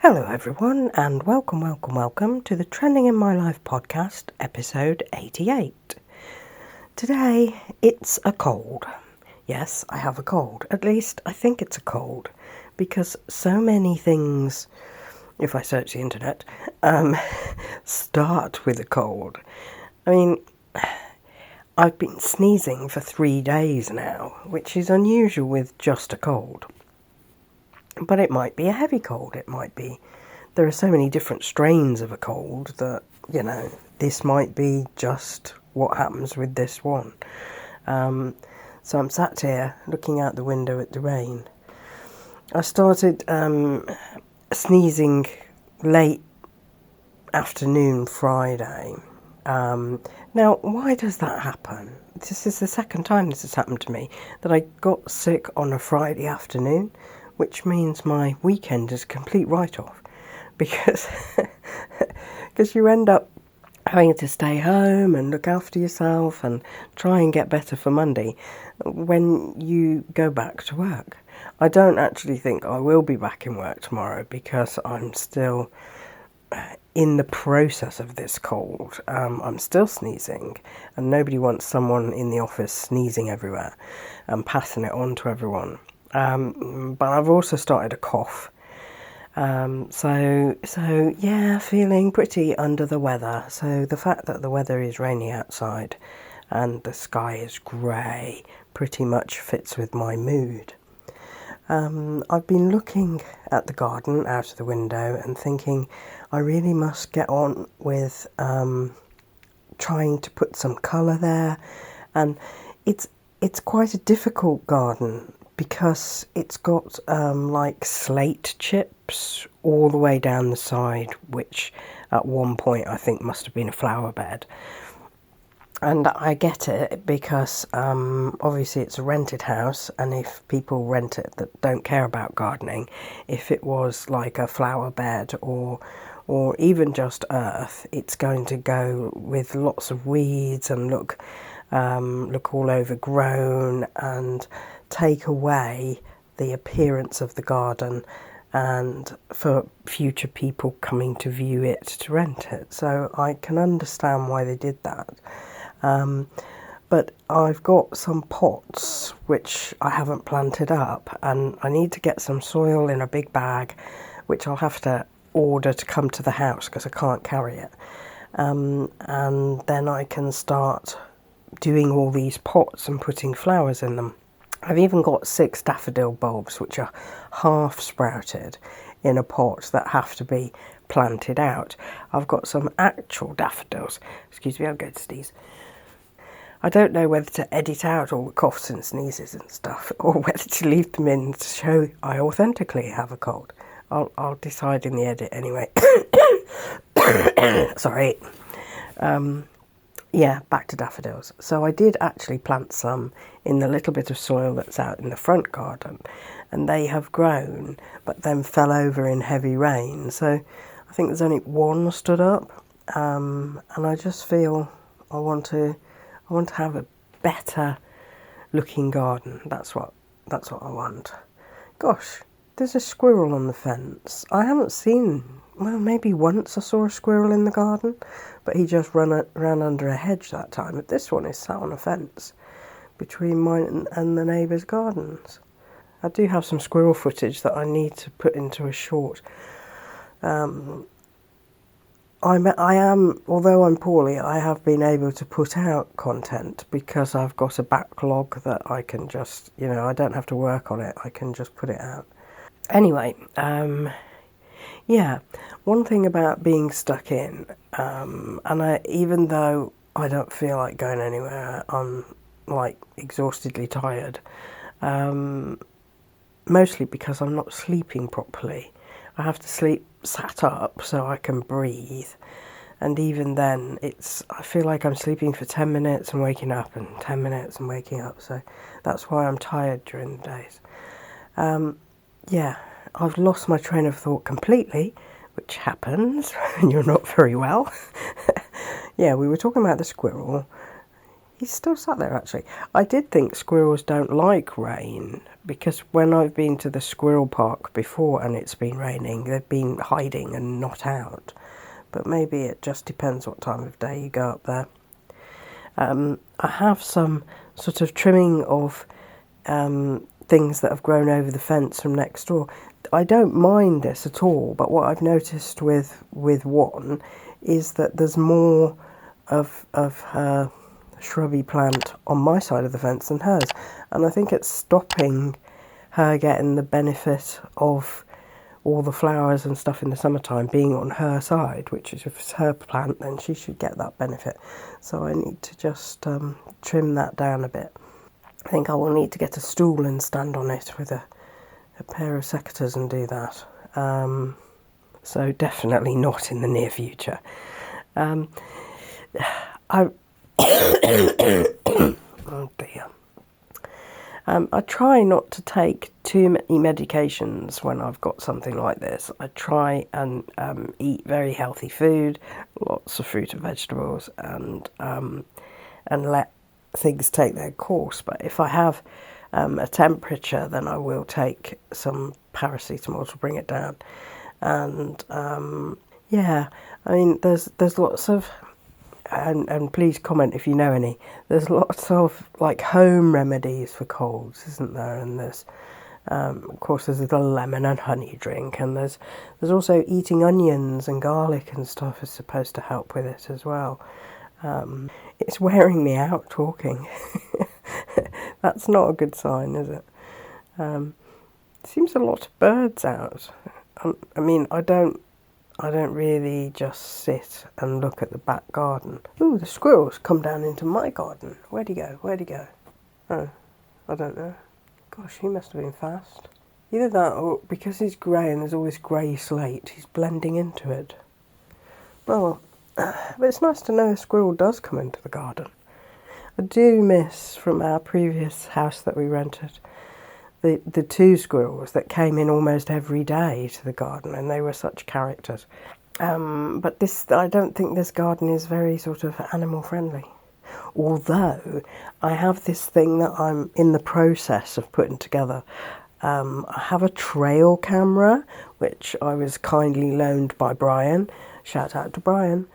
Hello everyone, and welcome to the Trending in My Life podcast, episode 88. Today, it's a cold. Yes, I have a cold. At least, I think it's a cold. Because so many things, if I search the internet, start with a cold. I mean, I've been sneezing for 3 days now, which is unusual with just a cold. But it might be a heavy cold, there are so many different strains of a cold that, this might be just what happens with this one. So I'm sat here looking out the window at the rain. I started sneezing late afternoon Friday. Now, why does that happen? This is the second time this has happened to me, that I got sick on a Friday afternoon, which means my weekend is a complete write-off, because you end up having to stay home and look after yourself and try and get better for Monday when you go back to work. I don't actually think I will be back in work tomorrow because I'm still in the process of this cold. I'm still sneezing, and nobody wants someone in the office sneezing everywhere and passing it on to everyone. But I've also started a cough. So yeah, feeling pretty under the weather. So the fact that the weather is rainy outside and the sky is grey pretty much fits with my mood. I've been looking at the garden out of the window and thinking I really must get on with trying to put some colour there, and it's quite a difficult garden because it's got like slate chips all the way down the side, which at one point I think must have been a flower bed. And I get it because obviously it's a rented house, and if people rent it that don't care about gardening, if it was like a flower bed or even just earth, it's going to go with lots of weeds and look all overgrown and take away the appearance of the garden, and for future people coming to view it to rent it. So I can understand why they did that. But I've got some pots which I haven't planted up, and I need to get some soil in a big bag, which I'll have to order to come to the house because I can't carry it. And then I can start doing all these pots and putting flowers in them. I've even got 6 daffodil bulbs which are half sprouted in a pot that have to be planted out. I've got some actual daffodils. Excuse me, I'll go to sneeze. I don't know whether to edit out all the coughs and sneezes and stuff, or whether to leave them in to show I authentically have a cold. I'll decide in the edit anyway. Sorry. Yeah, back to daffodils. So I did actually plant some in the little bit of soil that's out in the front garden, and they have grown, but then fell over in heavy rain. So I think there's only one stood up, and I just feel I want to have a better looking garden. That's what I want. Gosh, there's a squirrel on the fence. I haven't seen. Well, maybe once I saw a squirrel in the garden, but he just ran under a hedge that time. But this one is sat on a fence between mine and the neighbours' gardens. I do have some squirrel footage that I need to put into a short. Although I'm poorly, I have been able to put out content because I've got a backlog that I can just, I don't have to work on it. I can just put it out. Anyway, yeah, one thing about being stuck in, and even though I don't feel like going anywhere, I'm like exhaustedly tired, mostly because I'm not sleeping properly. I have to sleep sat up so I can breathe, and even then I feel like I'm sleeping for 10 minutes and waking up, and 10 minutes and waking up, so that's why I'm tired during the days. Yeah, I've lost my train of thought completely, which happens when you're not very well. Yeah, we were talking about the squirrel. He's still sat there, actually. I did think squirrels don't like rain, because when I've been to the squirrel park before and it's been raining, they've been hiding and not out. But maybe it just depends what time of day you go up there. I have some sort of trimming of things that have grown over the fence from next door. I don't mind this at all, but what I've noticed with one is that there's more of her shrubby plant on my side of the fence than hers, and I think it's stopping her getting the benefit of all the flowers and stuff in the summertime being on her side, which is, if it's her plant, then she should get that benefit. So I need to just trim that down a bit. I think I will need to get a stool and stand on it with a pair of secateurs and do that. So definitely not in the near future. Oh dear. I try not to take too many medications when I've got something like this. I try and eat very healthy food, lots of fruit and vegetables, and let things take their course. But if I have a temperature, then I will take some paracetamol to bring it down. And yeah, I mean, there's lots of, and please comment if you know any, there's lots of like home remedies for colds, isn't there? And there's of course there's the lemon and honey drink, and there's also eating onions and garlic and stuff is supposed to help with it as well. It's wearing me out talking. That's not a good sign, is it? Seems a lot of birds out. I mean, I don't really just sit and look at the back garden. Ooh, the squirrel's come down into my garden. Where'd he go? Oh, I don't know. Gosh, he must have been fast. Either that, or because he's grey and there's all this grey slate, he's blending into it. Well, but it's nice to know a squirrel does come into the garden. I do miss, from our previous house that we rented, the two squirrels that came in almost every day to the garden, and they were such characters. But I don't think this garden is very sort of animal friendly. Although I have this thing that I'm in the process of putting together. I have a trail camera, which I was kindly loaned by Brian. Shout out to Brian.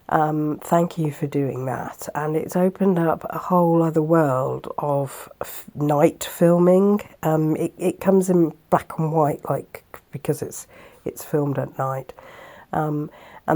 Thank you for doing that. And it's opened up a whole other world of night filming. It comes in black and white, like, because it's filmed at night. And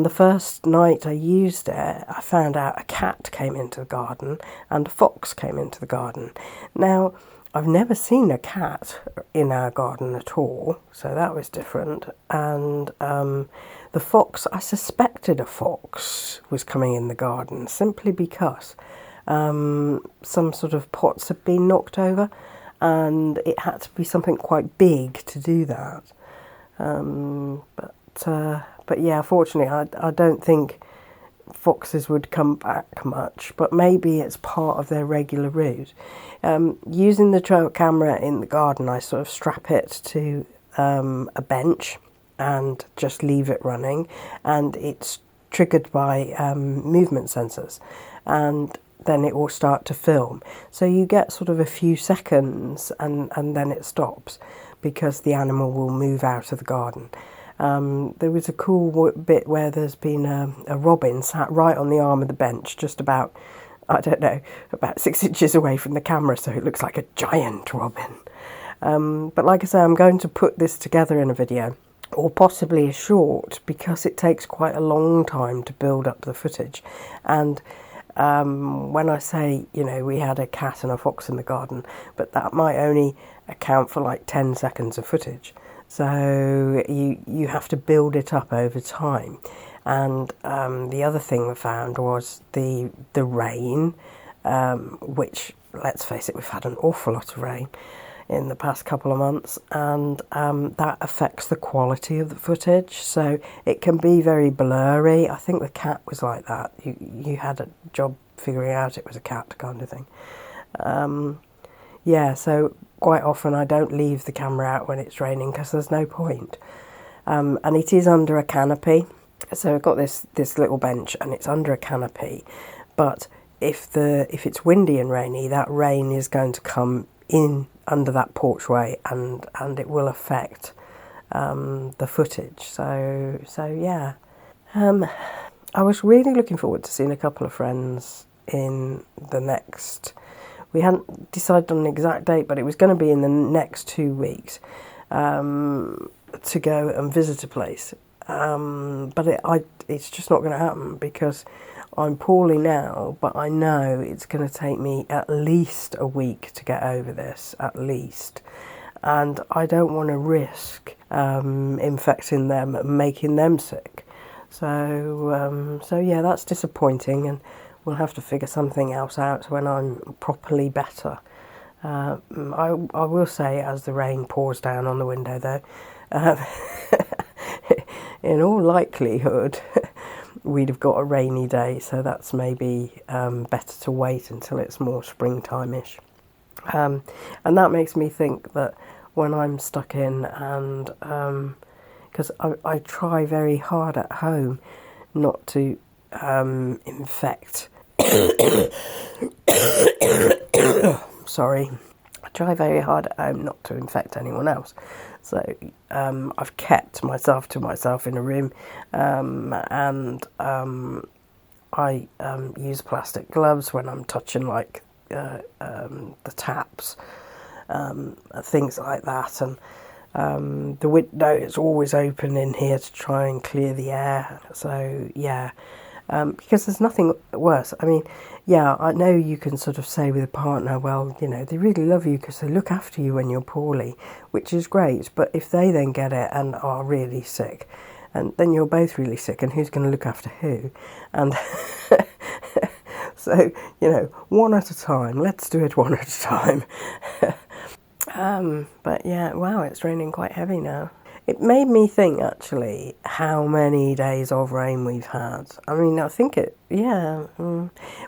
the first night I used it, I found out a cat came into the garden and a fox came into the garden. Now, I've never seen a cat in our garden at all, so that was different. And the fox, I suspected a fox was coming in the garden simply because some sort of pots had been knocked over, and it had to be something quite big to do that. But yeah, fortunately, I don't think foxes would come back much, but maybe it's part of their regular route. Using the trail camera in the garden, I sort of strap it to a bench and just leave it running, and it's triggered by movement sensors, and then it will start to film. So you get sort of a few seconds and then it stops because the animal will move out of the garden. There was a cool bit where there's been a robin sat right on the arm of the bench, just about, I don't know, about 6 inches away from the camera, so it looks like a giant robin. But like I say, I'm going to put this together in a video, or possibly a short, because it takes quite a long time to build up the footage. And when I say, you know, we had a cat and a fox in the garden, but that might only account for like 10 seconds of footage. So you have to build it up over time. And the other thing we found was the rain, which, let's face it, we've had an awful lot of rain in the past couple of months, and that affects the quality of the footage. So it can be very blurry. I think the cat was like that. You had a job figuring out it was a cat kind of thing. Yeah, so quite often I don't leave the camera out when it's raining because there's no point. And it is under a canopy. So I've got this little bench and it's under a canopy, but if it's windy and rainy, that rain is going to come in under that porchway, and it will affect the footage. So yeah. I was really looking forward to seeing a couple of friends in the next. We hadn't decided on an exact date, but it was going to be in the next 2 weeks to go and visit a place. But it's just not going to happen because I'm poorly now, but I know it's going to take me at least a week to get over this, at least. And I don't want to risk infecting them and making them sick. So yeah, that's disappointing, and we'll have to figure something else out when I'm properly better. I will say, as the rain pours down on the window, though, in all likelihood, we'd have got a rainy day, so that's maybe better to wait until it's more springtime-ish. And that makes me think that when I'm stuck in, and because I try very hard at home not to infect. Sorry. I try very hard at home not to infect anyone else. So I've kept myself to myself in a room, and I use plastic gloves when I'm touching like the taps, things like that, and the window is always open in here to try and clear the air. So yeah, because there's nothing worse. I mean, yeah, I know you can sort of say with a partner, well, you know, they really love you because they look after you when you're poorly, which is great. But if they then get it and are really sick, and then you're both really sick, and who's going to look after who? And so, you know, one at a time. Let's do it one at a time. But yeah, wow, it's raining quite heavy now. It made me think, actually, how many days of rain we've had. I mean, I think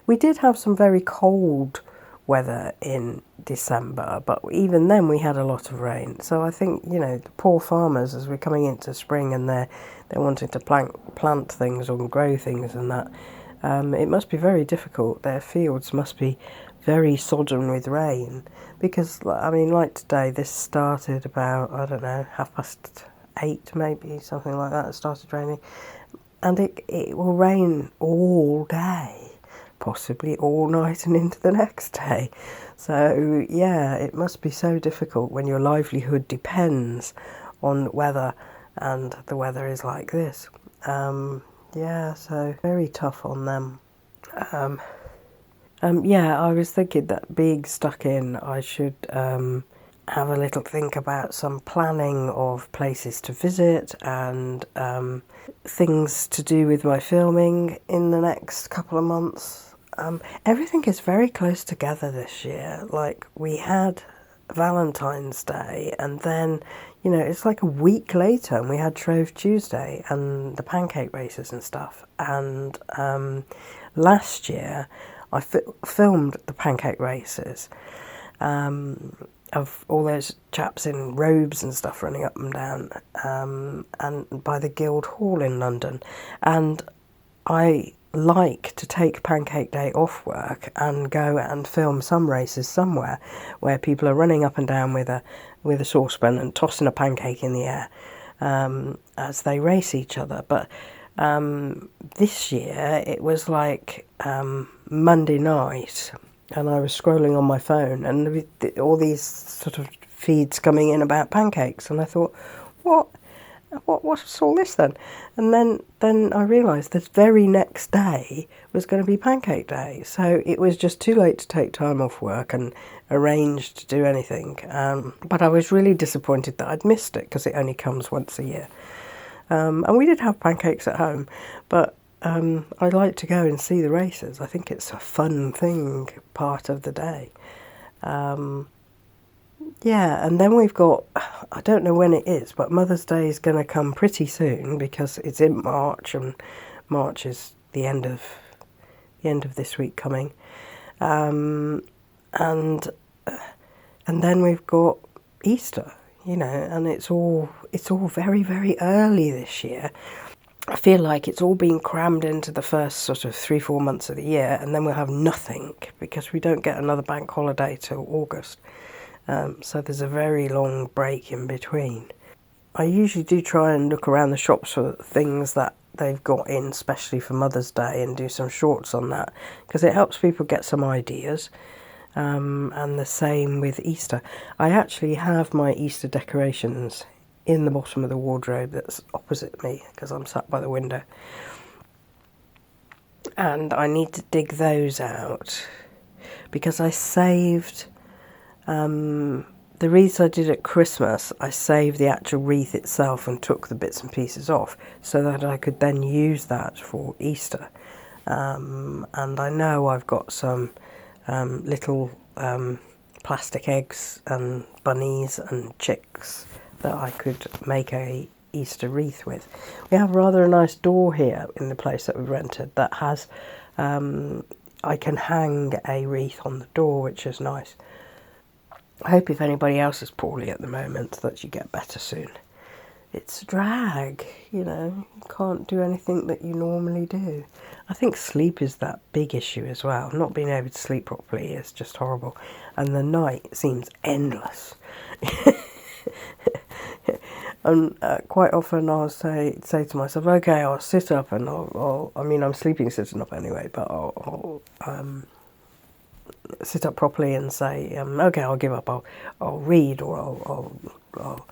we did have some very cold weather in December, but even then we had a lot of rain. So I think, you know, the poor farmers, as we're coming into spring and they're wanting to plant things or grow things and that, it must be very difficult. Their fields must be very sodden with rain, because, I mean, like today, this started about, I don't know, 8:30 maybe, something like that. It started raining, and it will rain all day, possibly all night and into the next day. So yeah, it must be so difficult when your livelihood depends on weather, and the weather is like this. Yeah, so very tough on them. Yeah, I was thinking that being stuck in, I should have a little think about some planning of places to visit and things to do with my filming in the next couple of months. Everything is very close together this year. Like, we had Valentine's Day, and then, you know, it's like a week later, and we had Shrove Tuesday and the pancake races and stuff. And last year, I filmed the pancake races of all those chaps in robes and stuff running up and down, and by the Guildhall in London. And I like to take Pancake Day off work and go and film some races somewhere where people are running up and down with a saucepan and tossing a pancake in the air as they race each other. But this year it was like Monday night, and I was scrolling on my phone, and all these sort of feeds coming in about pancakes, and I thought, what's all this then? And then I realised the very next day was going to be Pancake Day, so it was just too late to take time off work and arrange to do anything. But I was really disappointed that I'd missed it, because it only comes once a year. And we did have pancakes at home, but I like to go and see the races. I think it's a fun thing, part of the day. Yeah, and then we've got, I don't know when it is, but Mother's Day is going to come pretty soon, because it's in March, and March is the end of this week coming. And then we've got Easter, you know, and it's all very, very early this year. I feel like it's all been crammed into the first sort of 3-4 months of the year, and then we'll have nothing because we don't get another bank holiday till August. So there's a very long break in between. I usually do try and look around the shops for things that they've got in, especially for Mother's Day, and do some shorts on that because it helps people get some ideas. And the same with Easter. I actually have my Easter decorations in the bottom of the wardrobe that's opposite me because I'm sat by the window. And I need to dig those out because I saved the wreaths I did at Christmas. I saved the actual wreath itself and took the bits and pieces off so that I could then use that for Easter. And I know I've got some little plastic eggs and bunnies and chicks that I could make a Easter wreath with. We have rather a nice door here in the place that we rented that has I can hang a wreath on the door, which is nice. I hope if anybody else is poorly at the moment that you get better soon. It's a drag, you can't do anything that you normally do. I think sleep is that big issue as well. Not being able to sleep properly is just horrible. And the night seems endless. And quite often I'll say to myself, okay, I'll sit up and I'm sleeping sitting up anyway, but I'll sit up properly and say, okay, I'll give up, I'll read, or I'll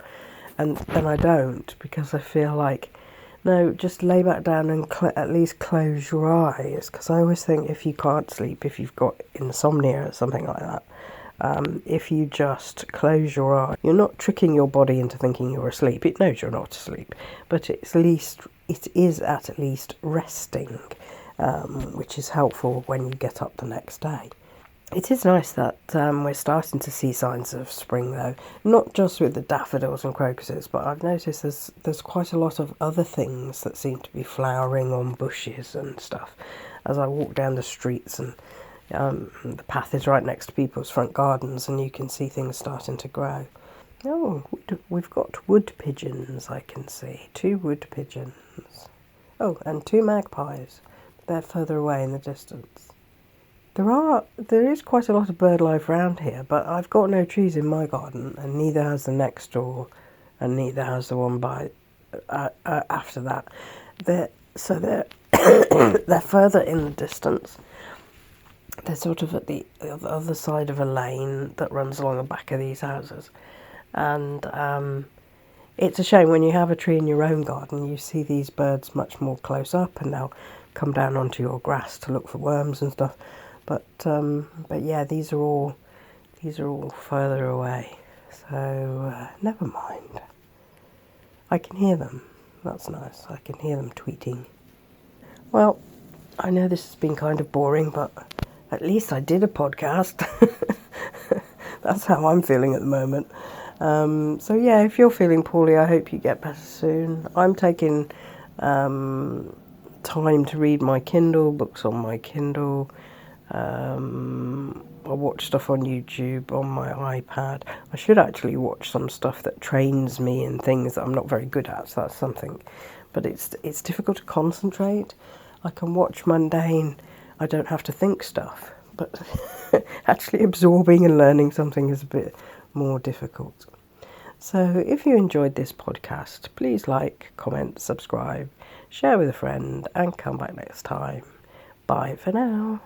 and then I don't, because I feel like, no, just lay back down and at least close your eyes, because I always think if you can't sleep, if you've got insomnia or something like that, if you just close your eyes, you're not tricking your body into thinking you're asleep. It knows you're not asleep, but it is at least resting, which is helpful when you get up the next day. It is nice that we're starting to see signs of spring, though, not just with the daffodils and crocuses, but I've noticed there's quite a lot of other things that seem to be flowering on bushes and stuff as I walk down the streets, and the path is right next to people's front gardens, and you can see things starting to grow. Oh, we've got wood pigeons, I can see. 2 wood pigeons. Oh, and 2 magpies. They're further away in the distance. There is quite a lot of bird life around here, but I've got no trees in my garden, and neither has the next door, and neither has the one by after that. They're they're further in the distance. They're sort of at the other side of a lane that runs along the back of these houses, and it's a shame when you have a tree in your own garden. You see these birds much more close up, and they'll come down onto your grass to look for worms and stuff. But yeah, these are all further away, so never mind. I can hear them. That's nice. I can hear them tweeting. Well, I know this has been kind of boring, but at least I did a podcast. That's how I'm feeling at the moment. So yeah, if you're feeling poorly, I hope you get better soon. I'm taking time to read my Kindle, books on my Kindle. I watch stuff on YouTube on my iPad. I should actually watch some stuff that trains me in things that I'm not very good at, so that's something. But it's difficult to concentrate. I can watch mundane, I don't have to think stuff, but actually absorbing and learning something is a bit more difficult. So if you enjoyed this podcast, please like, comment, subscribe, share with a friend, and come back next time. Bye for now.